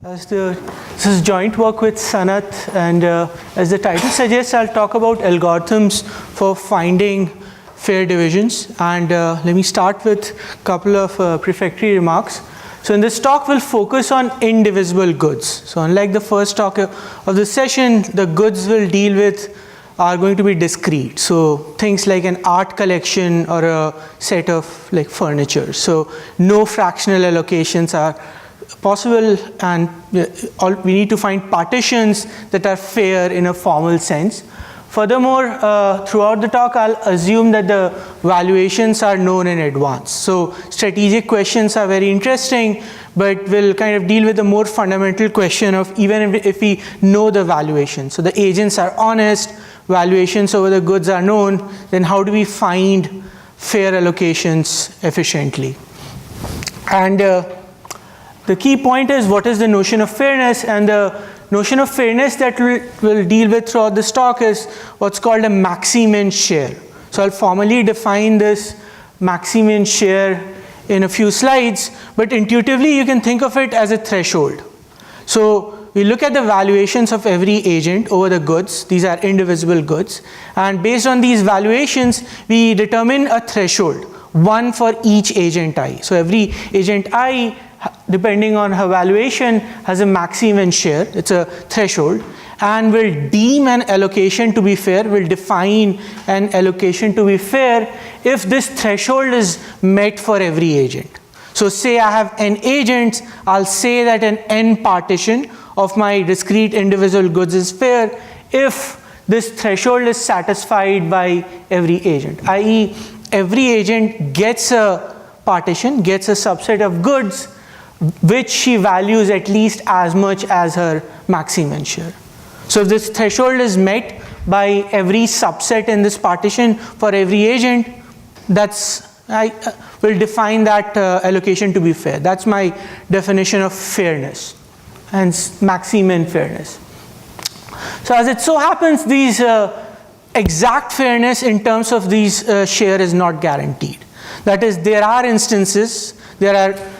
This is joint work with Sanath, and as the title suggests, I'll talk about algorithms for finding fair divisions. And let me start with a couple of prefatory remarks. So in this talk, we'll focus on indivisible goods. So unlike the first talk of the session, the goods we'll deal with are going to be discrete. So things like an art collection or a set of like furniture. So no fractional allocations are possible, and we need to find partitions that are fair in a formal sense. Furthermore, throughout the talk, I'll assume that the valuations are known in advance. So strategic questions are very interesting, but we'll kind of deal with the more fundamental question of even if we know the valuation. So the agents are honest, valuations over the goods are known, then how do we find fair allocations efficiently? And the key point is, what is the notion of fairness? And the notion of fairness that we'll deal with throughout this talk is what's called a Maximin share. So I'll formally define this Maximin share in a few slides, but intuitively you can think of it as a threshold. So we look at the valuations of every agent over the goods. These are indivisible goods. And based on these valuations, we determine a threshold, one for each agent I. So every agent I, depending on her valuation, has a Maximin share. It's a threshold, and will deem an allocation to be fair, will define an allocation to be fair if this threshold is met for every agent. So say I have n agents, I'll say that an n partition of my discrete indivisible goods is fair if this threshold is satisfied by every agent, i.e. every agent gets a partition, gets a subset of goods which she values at least as much as her Maximin share. So if this threshold is met by every subset in this partition for every agent, I will define that allocation to be fair. That's my definition of fairness, hence Maximin fairness. So as it so happens, these exact fairness in terms of these share is not guaranteed. That is, there are instances, there are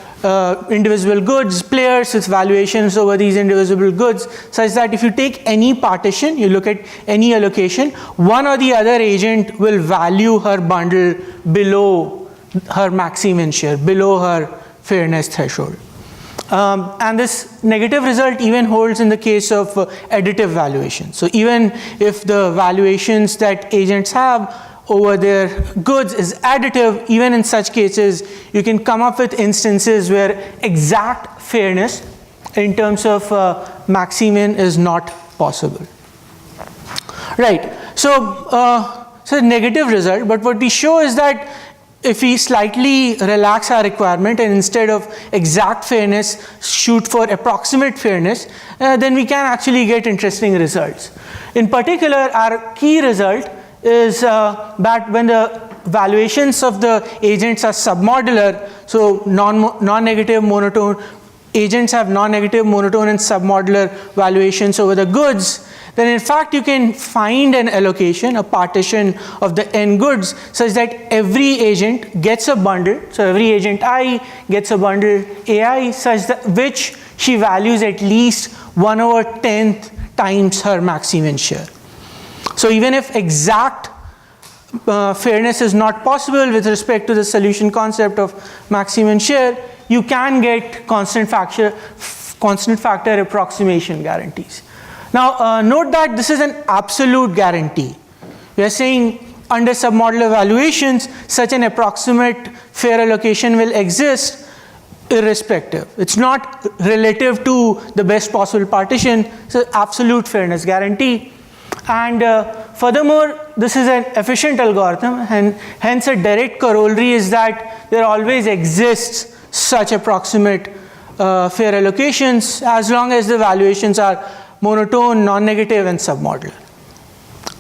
indivisible goods, players with valuations over these indivisible goods, such that if you take any partition, you look at any allocation, one or the other agent will value her bundle below her Maximin share, below her fairness threshold. And this negative result even holds in the case of additive valuation. So even if the valuations that agents have over their goods is additive, even in such cases, you can come up with instances where exact fairness in terms of Maximin is not possible. Right, so negative result, but what we show is that if we slightly relax our requirement and instead of exact fairness shoot for approximate fairness, then we can actually get interesting results. In particular, our key result is that when the valuations of the agents are submodular, so non-negative monotone, agents have non-negative monotone and submodular valuations over the goods, then in fact you can find an allocation, a partition of the n goods, such that every agent gets a bundle. So every agent I gets a bundle AI such that which she values at least 1/10th times her Maximin share. So even if exact fairness is not possible with respect to the solution concept of Maximin share, you can get constant factor approximation guarantees. Now note that this is an absolute guarantee. We are saying under submodular evaluations, such an approximate fair allocation will exist irrespective. It's not relative to the best possible partition. It's an absolute fairness guarantee. And furthermore, this is an efficient algorithm, and hence a direct corollary is that there always exists such approximate fair allocations as long as the valuations are monotone, non-negative, and submodular.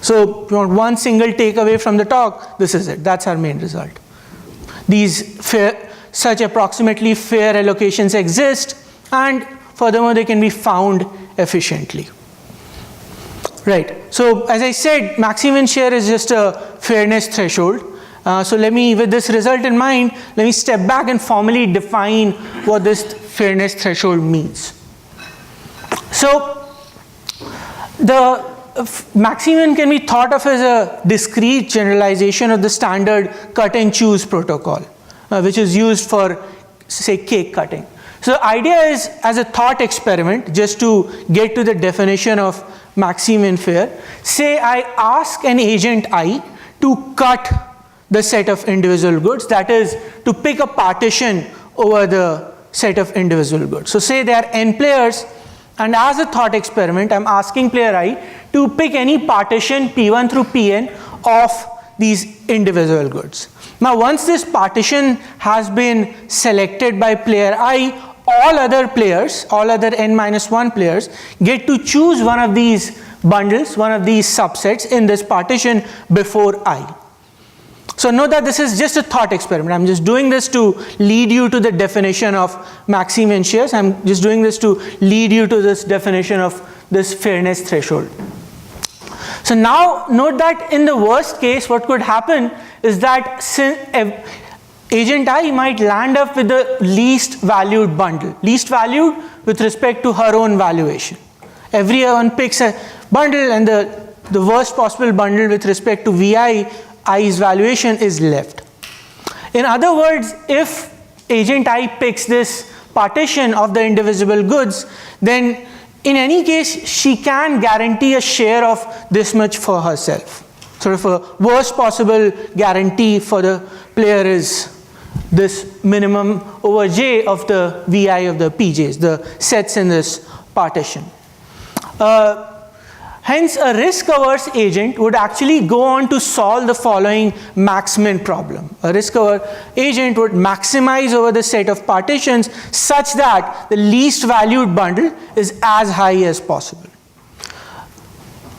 So if you want one single takeaway from the talk, this is it. That's our main result. Such approximately fair allocations exist, and furthermore, they can be found efficiently. Right, so as I said, Maximin share is just a fairness threshold. So with this result in mind, let me step back and formally define what this fairness threshold means. So the Maximin can be thought of as a discrete generalization of the standard cut and choose protocol, which is used for, say, cake cutting. So the idea is, as a thought experiment, just to get to the definition of Maximin fair, say I ask an agent I to cut the set of individual goods, that is, to pick a partition over the set of individual goods. So say there are n players, and as a thought experiment, I'm asking player I to pick any partition P1 through Pn of these individual goods. Now, once this partition has been selected by player I, all other players, all other n-1 players, get to choose one of these bundles, one of these subsets in this partition before I. So note that this is just a thought experiment. I'm just doing this to lead you to the definition of Maximin shares. I'm just doing this to lead you to this definition of this fairness threshold. So now note that in the worst case, what could happen is that agent I might land up with the least valued bundle, least valued with respect to her own valuation. Everyone picks a bundle, and the worst possible bundle with respect to VI, I's valuation is left. In other words, if agent I picks this partition of the indivisible goods, then in any case, she can guarantee a share of this much for herself. Sort of a worst possible guarantee for the player is this minimum over J of the VI of the PJs, the sets in this partition. Hence, a risk-averse agent would actually go on to solve the following Maximin problem. A risk-averse agent would maximize over the set of partitions such that the least valued bundle is as high as possible.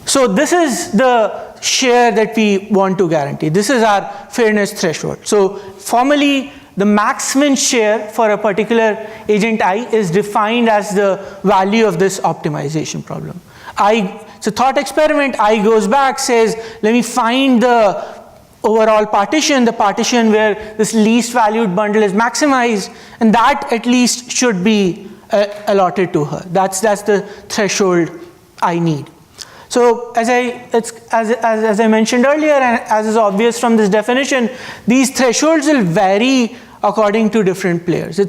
So this is the share that we want to guarantee. This is our fairness threshold. So formally, the Maximin share for a particular agent I is defined as the value of this optimization problem. It's a thought experiment. I goes back, says, let me find the overall partition, the partition where this least valued bundle is maximized, and that at least should be allotted to her. That's the threshold I need. So as I mentioned earlier, and as is obvious from this definition, these thresholds will vary according to different players. It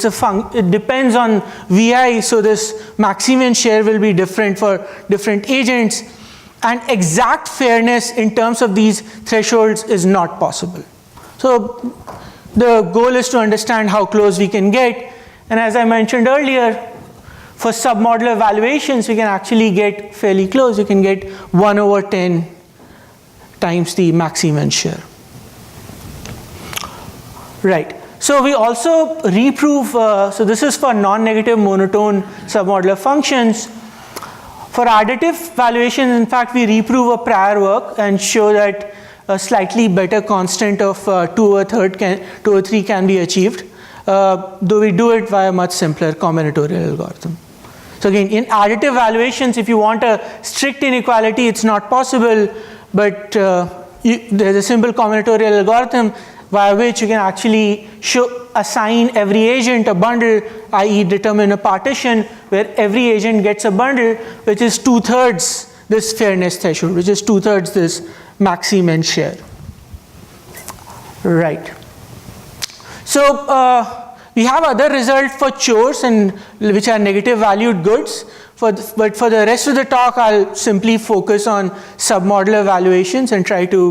depends on VI, so this Maximin share will be different for different agents, and exact fairness in terms of these thresholds is not possible. So the goal is to understand how close we can get, and as I mentioned earlier, for submodular evaluations, we can actually get fairly close. You can get 1/10 times the Maximin share. Right. So we also reprove, so this is for non-negative monotone submodular functions. For additive valuations, in fact, we reprove a prior work and show that a slightly better constant of 2/3 can be achieved, though we do it via a much simpler combinatorial algorithm. So again, in additive valuations, if you want a strict inequality, it's not possible, but there's a simple combinatorial algorithm via which you can actually assign every agent a bundle, i.e. determine a partition where every agent gets a bundle which is 2/3 this fairness threshold, which is 2/3 this Maximin share. Right. So we have other results for chores, and which are negative valued goods. But for the rest of the talk, I'll simply focus on submodular evaluations and try to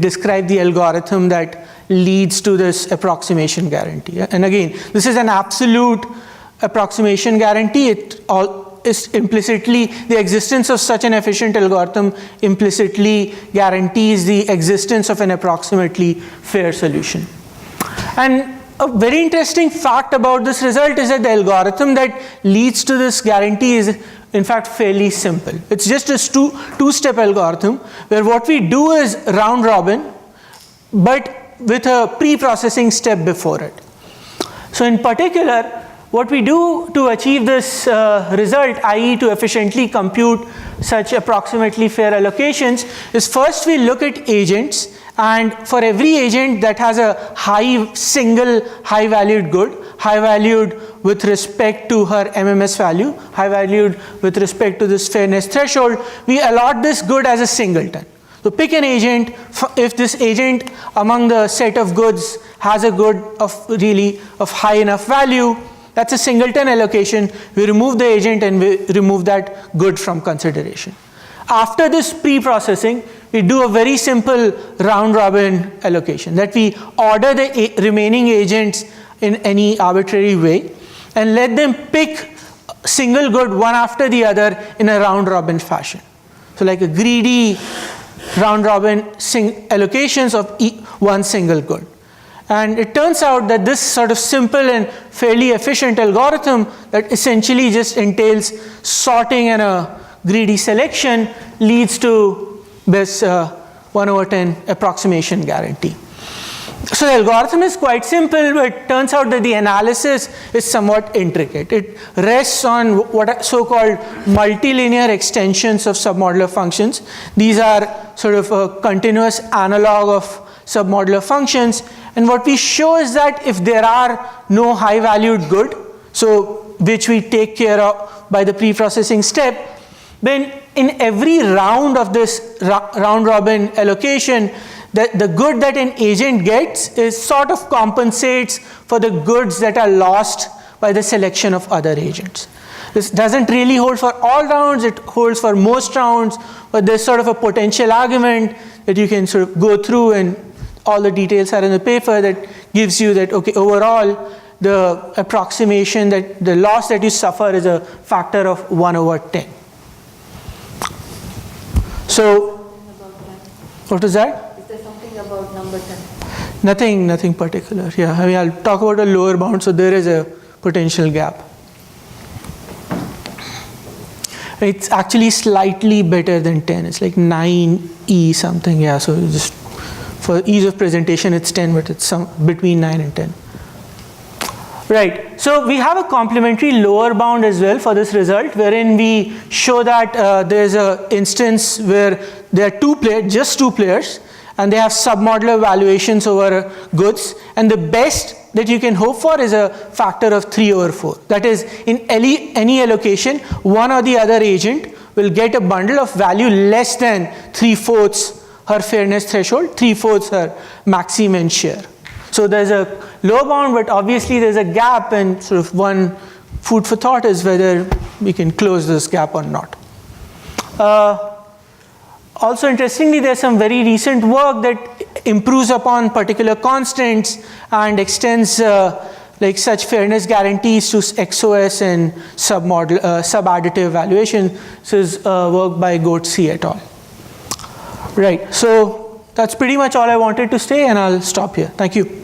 describe the algorithm that leads to this approximation guarantee. And again, this is an absolute approximation guarantee. It is implicitly, the existence of such an efficient algorithm implicitly guarantees the existence of an approximately fair solution. And a very interesting fact about this result is that the algorithm that leads to this guarantee is in fact fairly simple. It's just a two-step algorithm where what we do is round robin, but with a pre-processing step before it. So in particular, what we do to achieve this result, i.e. to efficiently compute such approximately fair allocations, is first we look at agents, and for every agent that has a single high valued good, high valued with respect to her MMS value, high valued with respect to this fairness threshold, we allot this good as a singleton. So pick an agent. If this agent among the set of goods has a good of high enough value, that's a singleton allocation. We remove the agent and we remove that good from consideration. After this pre-processing, we do a very simple round robin allocation, that we order the remaining agents in any arbitrary way and let them pick single good one after the other in a round robin fashion. So like a greedy round robin allocations of one single good. And it turns out that this sort of simple and fairly efficient algorithm that essentially just entails sorting and a greedy selection leads to this 1/10 approximation guarantee. So the algorithm is quite simple, but it turns out that the analysis is somewhat intricate. It rests on what are so-called multilinear extensions of submodular functions. These are sort of a continuous analog of submodular functions. And what we show is that if there are no high-valued good, so which we take care of by the pre-processing step, then in every round of this round-robin allocation, the good that an agent gets is sort of compensates for the goods that are lost by the selection of other agents. This doesn't really hold for all rounds, it holds for most rounds, but there's sort of a potential argument that you can sort of go through, and all the details are in the paper, that gives you that, okay, overall, the approximation, that the loss that you suffer is a factor of 1/10. So, what is that? About number 10? Nothing particular. Yeah, I mean, I'll talk about a lower bound, so there is a potential gap. It's actually slightly better than 10. It's like 9E something. Yeah, so just for ease of presentation, it's 10, but it's between 9 and 10. Right, so we have a complementary lower bound as well for this result, wherein we show that there's an instance where there are just two players, and they have submodular valuations over goods, and the best that you can hope for is a factor of 3/4. That is, in any allocation, one or the other agent will get a bundle of value less than 3/4 her fairness threshold, 3/4 her Maximin share. So there's a low bound, but obviously there's a gap, and sort of one food for thought is whether we can close this gap or not. Also interestingly, there's some very recent work that improves upon particular constants and extends like such fairness guarantees to XOS and subadditive valuation. This is work by Goetze et al. Right, so that's pretty much all I wanted to say, and I'll stop here. Thank you.